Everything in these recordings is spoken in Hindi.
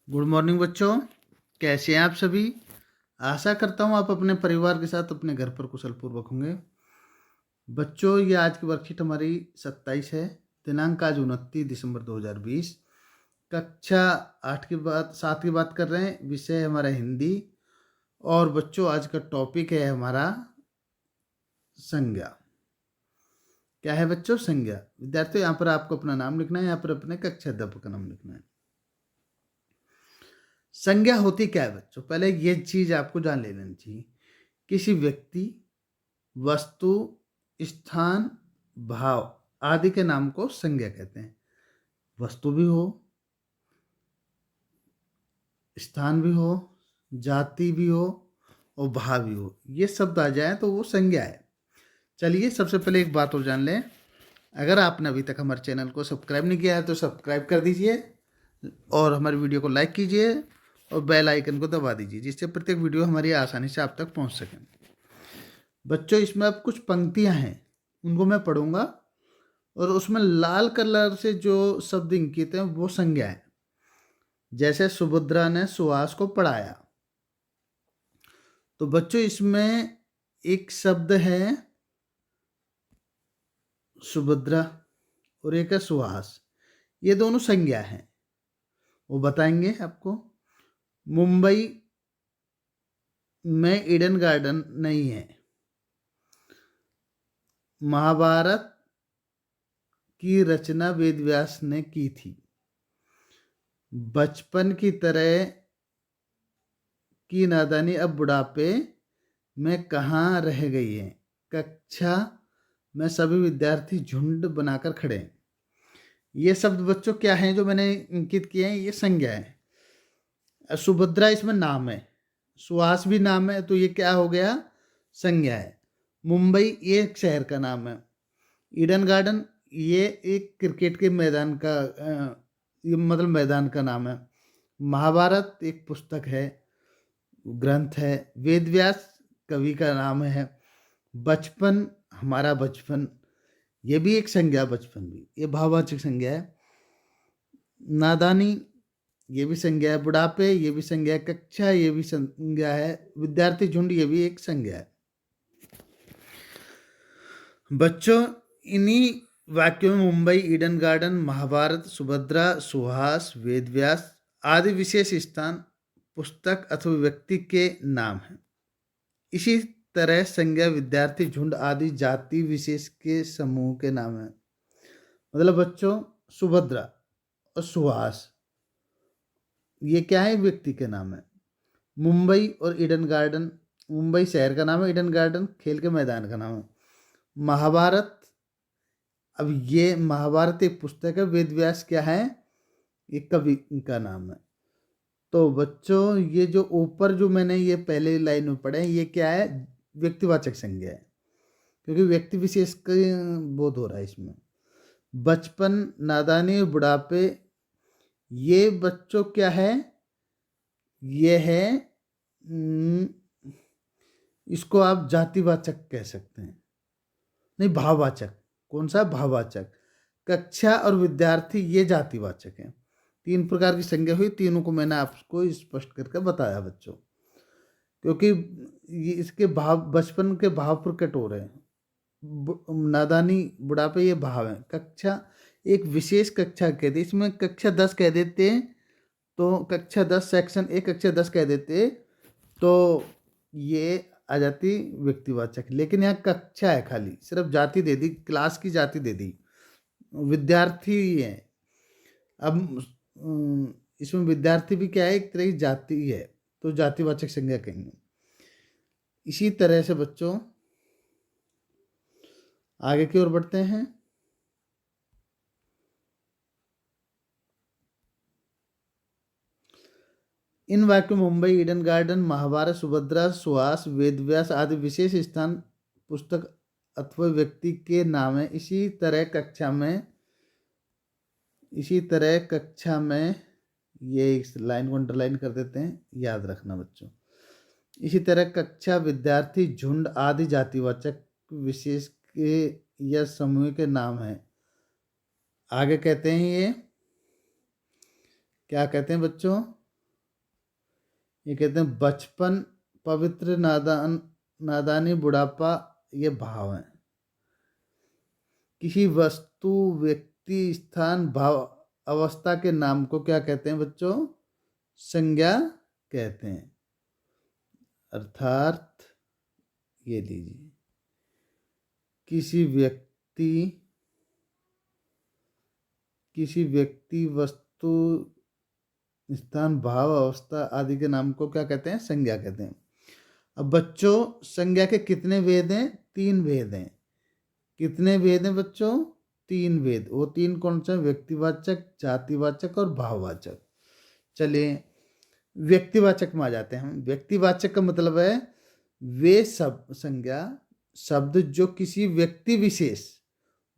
गुड मॉर्निंग बच्चों, कैसे हैं आप सभी। आशा करता हूँ आप अपने परिवार के साथ अपने घर पर कुशलपूर्वक होंगे। बच्चों, ये आज की वर्कशीट हमारी 27 है। दिनांक आज 29 दिसंबर 2020। कक्षा 8 की बात 7 की बात कर रहे हैं। विषय है हमारा हिंदी। और बच्चों, आज का टॉपिक है हमारा संज्ञा। क्या है बच्चों? संज्ञा। विद्यार्थियों, यहाँ पर आपको अपना नाम लिखना है, यहाँ पर अपने कक्षा अध्यापक का नाम लिखना है। संज्ञा होती क्या है बच्चों? पहले ये चीज आपको जान लेनी चाहिए। किसी व्यक्ति, वस्तु, स्थान, भाव आदि के नाम को संज्ञा कहते हैं। वस्तु भी हो, स्थान भी हो, जाति भी हो और भाव भी हो, ये शब्द आ जाए तो वो संज्ञा है। चलिए, सबसे पहले एक बात और जान लें। अगर आपने अभी तक हमारे चैनल को सब्सक्राइब नहीं किया है तो सब्सक्राइब कर दीजिए और हमारी वीडियो को लाइक कीजिए और बेल आइकन को दबा दीजिए, जिससे प्रत्येक वीडियो हमारी आसानी से आप तक पहुंच सके। बच्चों, इसमें अब कुछ पंक्तियां हैं, उनको मैं पढ़ूंगा और उसमें लाल कलर से जो शब्द अंकित हैं वो संज्ञा है। जैसे सुभद्रा ने सुहास को पढ़ाया, तो बच्चों इसमें एक शब्द है सुभद्रा और एक है सुहास। ये दोनों संज्ञा हैं, वो बताएंगे आपको। मुंबई में ईडन गार्डन नहीं है। महाभारत की रचना वेद व्यास ने की थी। बचपन की तरह की नादानी अब बुढ़ापे में कहाँ रह गई है। कक्षा में सभी विद्यार्थी झुंड बनाकर खड़े हैं। ये शब्द बच्चों क्या हैं जो मैंने अंकित किए हैं? ये संज्ञा है। सुभद्रा इसमें नाम है, सुहास भी नाम है, तो ये क्या हो गया? संज्ञा है। मुंबई ये एक शहर का नाम है। ईडन गार्डन ये एक क्रिकेट के मैदान का ये मतलब मैदान का नाम है। महाभारत एक पुस्तक है, ग्रंथ है। वेद व्यास कवि का नाम है। बचपन हमारा बचपन, ये भी एक संज्ञा, बचपन भी ये भाववाचक संज्ञा है। नादानी ये भी संज्ञा है। बुढ़ापे ये भी संज्ञा है। कक्षा ये भी संज्ञा है। विद्यार्थी झुंड ये भी एक संज्ञा है। बच्चों, इन्हीं वाक्यों में मुंबई, ईडन गार्डन, महाभारत, सुभद्रा, सुहास, वेदव्यास आदि विशेष स्थान, पुस्तक अथवा व्यक्ति के नाम हैं। इसी तरह संज्ञा विद्यार्थी झुंड आदि जाति विशेष के समूह के नाम है। मतलब बच्चों, सुभद्रा और सुहास ये क्या है? व्यक्ति के नाम है। मुंबई और ईडन गार्डन, मुंबई शहर का नाम है, ईडन गार्डन खेल के मैदान का नाम है। महाभारत, अब ये महाभारत एक पुस्तक है। वेद व्यास क्या है? ये कवि का नाम है। तो बच्चों, ये जो ऊपर जो मैंने ये पहले लाइन में पढ़े, ये क्या है? व्यक्तिवाचक संज्ञा है, क्योंकि व्यक्ति विशेष का बोध हो रहा है इसमें। बचपन, नादानी, बुढ़ापे ये बच्चों क्या है? ये है इसको आप जातिवाचक कह सकते हैं। नहीं, भाववाचक। कौन सा? भाववाचक। कक्षा और विद्यार्थी ये जातिवाचक हैं। 3 प्रकार की संज्ञा हुई, तीनों को मैंने आपको स्पष्ट करके बताया बच्चों, क्योंकि ये इसके भाव बचपन के भाव प्रकट हो रहे हैं। नादानी, बुढ़ापे ये भाव है। कक्षा एक विशेष कक्षा कहते, इसमें कक्षा 10 कह देते हैं तो कक्षा 10 सेक्शन 1 कक्षा 10 कह देते तो ये आ जाती व्यक्तिवाचक। लेकिन यहाँ कक्षा है, खाली सिर्फ जाति दे दी, क्लास की जाति दे दी, विद्यार्थी है। अब इसमें विद्यार्थी भी क्या है? एक तरह की जाति है, तो जातिवाचक संज्ञा कहेंगे। इसी तरह से बच्चों आगे की ओर बढ़ते हैं। इन वाक्यों मुंबई, ईडन गार्डन, महाभारत, सुभद्रा, सुहास, वेदव्यास आदि विशेष स्थान, पुस्तक अथवा व्यक्ति के नाम है। इसी तरह कक्षा में ये इस लाइन को अंडरलाइन कर देते हैं, याद रखना बच्चों। इसी तरह कक्षा, विद्यार्थी झुंड आदि जातिवाचक विशेष के या समूह के नाम हैं। आगे कहते हैं, ये क्या कहते हैं बच्चों? ये कहते हैं बचपन, पवित्र, नादानी, बुढ़ापा, ये भाव हैं। किसी वस्तु, व्यक्ति, स्थान, भाव, अवस्था के नाम को क्या कहते हैं बच्चों? संज्ञा कहते हैं। अर्थात ये लीजिए, किसी व्यक्ति, वस्तु, स्थान, भाव, अवस्था आदि के नाम को क्या कहते हैं? संज्ञा कहते हैं। अब बच्चों, संज्ञा के कितने भेद हैं? 3 भेद हैं। कितने भेद हैं बच्चों? 3 भेद। वो 3 कौन से? व्यक्तिवाचक, जातिवाचक और भाववाचक। चलिए व्यक्तिवाचक में आ जाते हैं हम। व्यक्तिवाचक का मतलब है वे सब संज्ञा शब्द जो किसी व्यक्ति विशेष,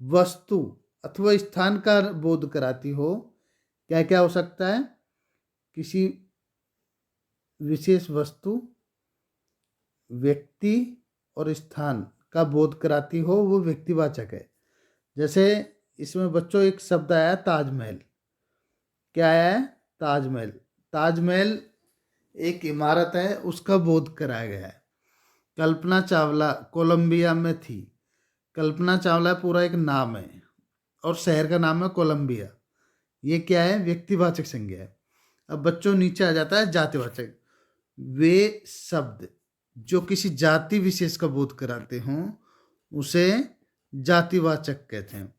वस्तु अथवा स्थान का बोध कराती हो। क्या क्या हो सकता है? किसी विशेष वस्तु, व्यक्ति और स्थान का बोध कराती हो, वो व्यक्तिवाचक है। जैसे इसमें बच्चों एक शब्द आया ताजमहल। क्या आया है? ताजमहल। ताजमहल एक इमारत है, उसका बोध कराया गया है। कल्पना चावला कोलंबिया में थी। कल्पना चावला पूरा एक नाम है और शहर का नाम है कोलंबिया। ये क्या है? व्यक्तिवाचक संज्ञा है। अब बच्चों नीचे आ जाता है जातिवाचक। वे शब्द जो किसी जाति विशेष का बोध कराते हों, उसे जातिवाचक कहते हैं।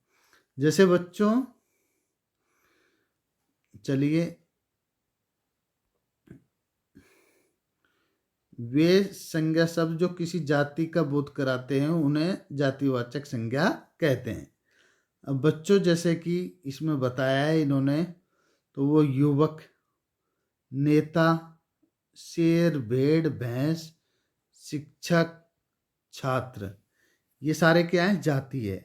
जैसे बच्चों चलिए, वे संज्ञा शब्द जो किसी जाति का बोध कराते हैं, उन्हें जातिवाचक संज्ञा कहते हैं। अब बच्चों जैसे कि इसमें बताया है इन्होंने, तो वो युवक, नेता, शेर, भेड़, भैंस, शिक्षक, छात्र, ये सारे क्या है? जाति है।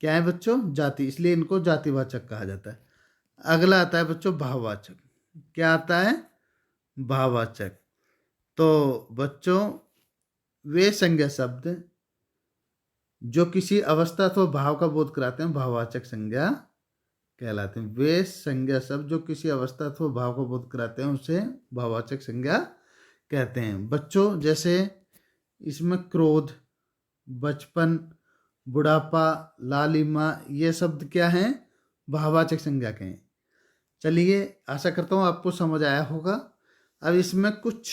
क्या है बच्चों? जाति। इसलिए इनको जातिवाचक कहा जाता है। अगला आता है बच्चों भाववाचक। क्या आता है? भाववाचक। तो बच्चों वे संज्ञा शब्द जो किसी अवस्था अथवा भाव का बोध कराते हैं, भाववाचक संज्ञा कहलाते हैं। वे संज्ञा शब्द जो किसी अवस्था अथवा भाव का बोध कराते हैं, उसे भाववाचक संज्ञा कहते हैं। बच्चों जैसे इसमें क्रोध, बचपन, बुढ़ापा, लालिमा, ये शब्द क्या हैं? भाववाचक संज्ञा के हैं। चलिए आशा करता हूँ आपको समझ आया होगा। अब इसमें कुछ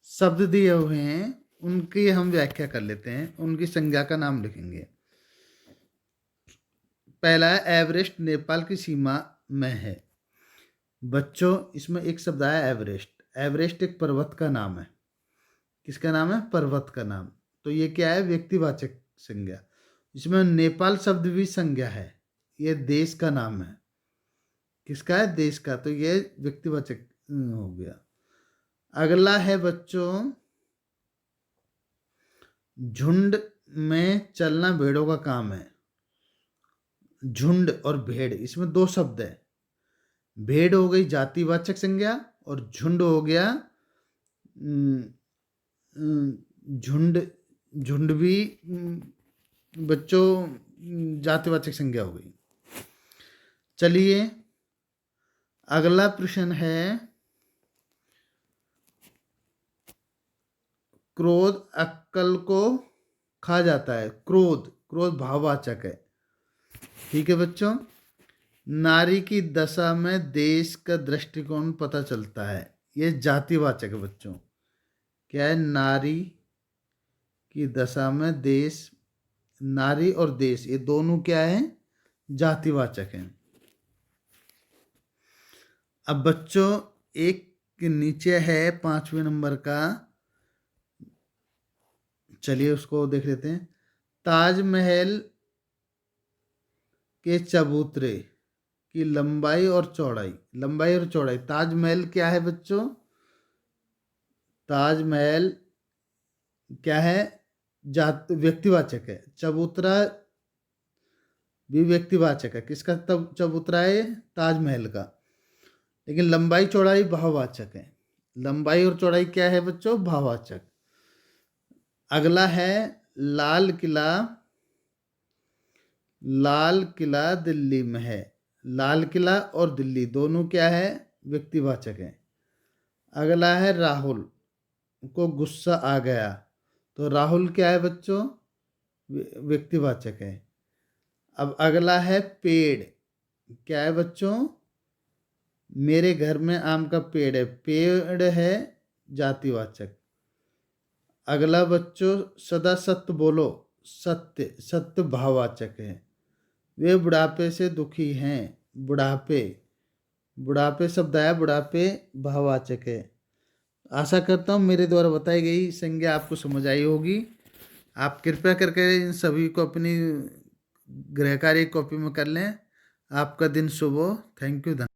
शब्द दिए हुए हैं, उनकी हम व्याख्या कर लेते हैं, उनकी संज्ञा का नाम लिखेंगे। पहला है एवरेस्ट, नेपाल की सीमा में है। बच्चों इसमें एक शब्द आया एवरेस्ट। एवरेस्ट एक पर्वत का नाम है। किसका नाम है? पर्वत का नाम। तो ये क्या है? व्यक्तिवाचक संज्ञा। इसमें नेपाल शब्द भी संज्ञा है, ये देश का नाम है। किसका है? देश का। तो ये व्यक्तिवाचक हो गया। अगला है बच्चों झुंड में चलना भेड़ों का काम है। झुंड और भेड़, इसमें 2 शब्द है। भेड़ हो गई जातिवाचक संज्ञा और झुंड हो गया झुंड भी बच्चों जातिवाचक संज्ञा हो गई। चलिए अगला प्रश्न है क्रोध अक्ल को खा जाता है। क्रोध भाववाचक है। ठीक है बच्चों। नारी की दशा में देश का दृष्टिकोण पता चलता है, ये जातिवाचक है बच्चों। क्या है? नारी की दशा में देश, नारी और देश ये दोनों क्या है? जातिवाचक हैं। अब बच्चों एक के नीचे है 5वें नंबर का, चलिए उसको देख लेते हैं। ताजमहल के चबूतरे की लंबाई और चौड़ाई। ताजमहल क्या है बच्चों? ताजमहल क्या है? व्यक्तिवाचक है। चबूतरा भी व्यक्तिवाचक है। किसका तब चबूतरा है? ताजमहल का। लेकिन लंबाई चौड़ाई भाववाचक है। लंबाई और चौड़ाई क्या है बच्चों? भाववाचक। अगला है लाल किला। लाल किला दिल्ली में है। लाल किला और दिल्ली दोनों क्या है? व्यक्तिवाचक है। अगला है राहुल को गुस्सा आ गया, तो राहुल क्या है बच्चों, व्यक्तिवाचक है। अब अगला है पेड़, क्या है बच्चों, मेरे घर में आम का पेड़ है, पेड़ है जातिवाचक। अगला बच्चों सदा सत्य बोलो, सत्य, सत्य भाववाचक है। वे बुढ़ापे से दुखी हैं, बुढ़ापे, बुढ़ापे शब्द आया, बुढ़ापे भाववाचक है। आशा करता हूँ मेरे द्वारा बताई गई संज्ञा आपको समझ आई होगी। आप कृपया करके इन सभी को अपनी गृह कार्य कॉपी में कर लें। आपका दिन शुभ हो। Thank you.